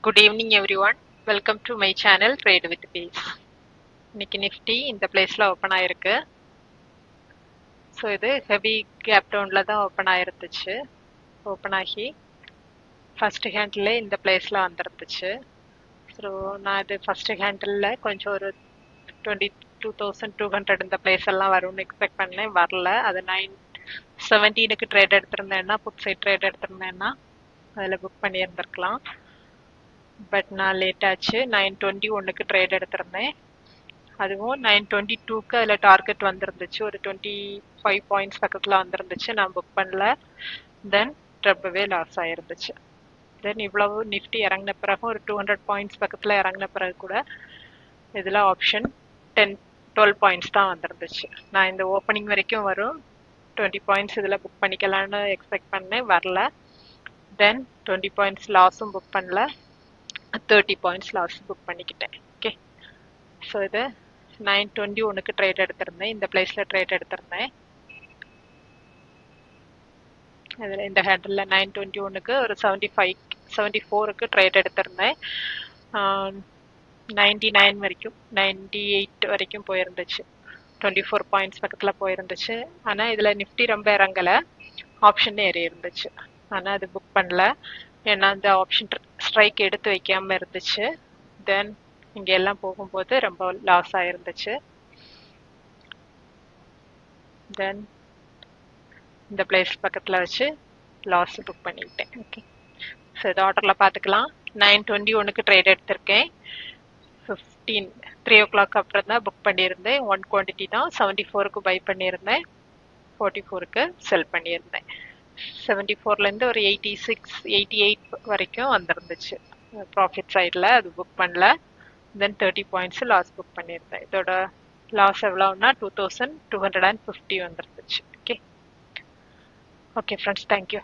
Good evening everyone. Welcome to my channel Trade with Peace. இன்னைக்கு Nifty இந்த பிளேஸ்ல open ஆயிருக்கு. ஸோ இது ஹெவி கேப் டவுன்ல தான் ஓபன் ஆயிருந்துச்சு. ஓபன் ஆகி ஃபர்ஸ்ட் ஹேண்டில் இந்த பிளேஸ்ல வந்துருந்துச்சு. ஸோ நான் இது ஃபர்ஸ்ட் ஹேண்டில் கொஞ்சம் ஒரு 22,200 இந்த பிளேஸ் எல்லாம் வரும்னு எக்ஸ்பெக்ட் பண்ணேன். வரல. அது 917க்கு ட்ரேட் எடுத்திருந்தேன்னா புட் சைட் ட்ரேட் எடுத்திருந்தேன்னா அதில் புக் பண்ணியிருந்திருக்கலாம். பட் நான் லேட் ஆச்சு. 921க்கு ட்ரேட் எடுத்திருந்தேன். அதுவும் 922க்கு அதில் டார்கெட் வந்துருந்துச்சு. ஒரு 25 பாயிண்ட்ஸ் பக்கத்தில் வந்துருந்துச்சு. நான் புக் பண்ணல. தென் ரொம்பவே லாஸ் ஆயிருந்துச்சு. தென் இவ்வளவு நிஃப்டி இறங்கின பிறகு ஒரு 200 பாயிண்ட்ஸ் பக்கத்தில் இறங்கின பிறகு கூட இதில் ஆப்ஷன் 12 பாயிண்ட்ஸ் தான் வந்துருந்துச்சு. நான் இந்த ஓப்பனிங் வரைக்கும் வரும் 20 பாயிண்ட்ஸ் இதில் புக் பண்ணிக்கலான்னு எக்ஸ்பெக்ட் பண்ணேன். வரல. தென் 20 பாயிண்ட்ஸ் லாஸும் புக் பண்ணல. 30 பாயிண்ட்ஸ் லாஸ் புக் பண்ணிக்கிட்டேன். ஓகே, ஸோ இது 921க்கு ட்ரேட் எடுத்திருந்தேன். இந்த பிளேஸில் ட்ரேட் எடுத்திருந்தேன். இதில் இந்த ஹேண்டில் 921க்கு ஒரு 74க்கு ட்ரேட் எடுத்திருந்தேன். 99 வரைக்கும் 98 வரைக்கும் போயிருந்துச்சு. 24 பாயிண்ட்ஸ் பக்கத்தில் போயிருந்துச்சு. ஆனால் இதில் நிஃப்டி ரொம்ப இறங்கலை. ஆப்ஷன் ஏறி இருந்துச்சு. ஆனால் அது புக் பண்ணல. ஏன்னா அந்த ஆப்ஷன் ஸ்ட்ரைக் எடுத்து வைக்காம இருந்துச்சு. தென் இங்க எல்லாம் போகும்போது ரொம்ப லாஸ் ஆயிருந்துச்சு. தென் இந்த பிளேஸ் பக்கத்துல வச்சு லாஸ் புக் பண்ணிக்கிட்டேன். ஓகே, ஸோ இது ஆர்டர்ல பார்த்துக்கலாம். 921க்கு ட்ரேட் எடுத்திருக்கேன். 3 o'clock அப்புறம் தான் புக் பண்ணியிருந்தேன். 1 குவான்டிட்டி தான். 74க்கு பை பண்ணியிருந்தேன். 44க்கு செல் பண்ணியிருந்தேன். 74லேருந்து ஒரு 86 88 வரைக்கும் வந்துருந்துச்சு ப்ராஃபிட் சைடில். அது புக் பண்ணல. தென் 30 பாயிண்ட்ஸ் லாஸ் புக் பண்ணியிருந்தேன். இதோட லாஸ் எவ்வளோன்னா 2250 வந்துருந்துச்சு. Okay okay friends, thank you.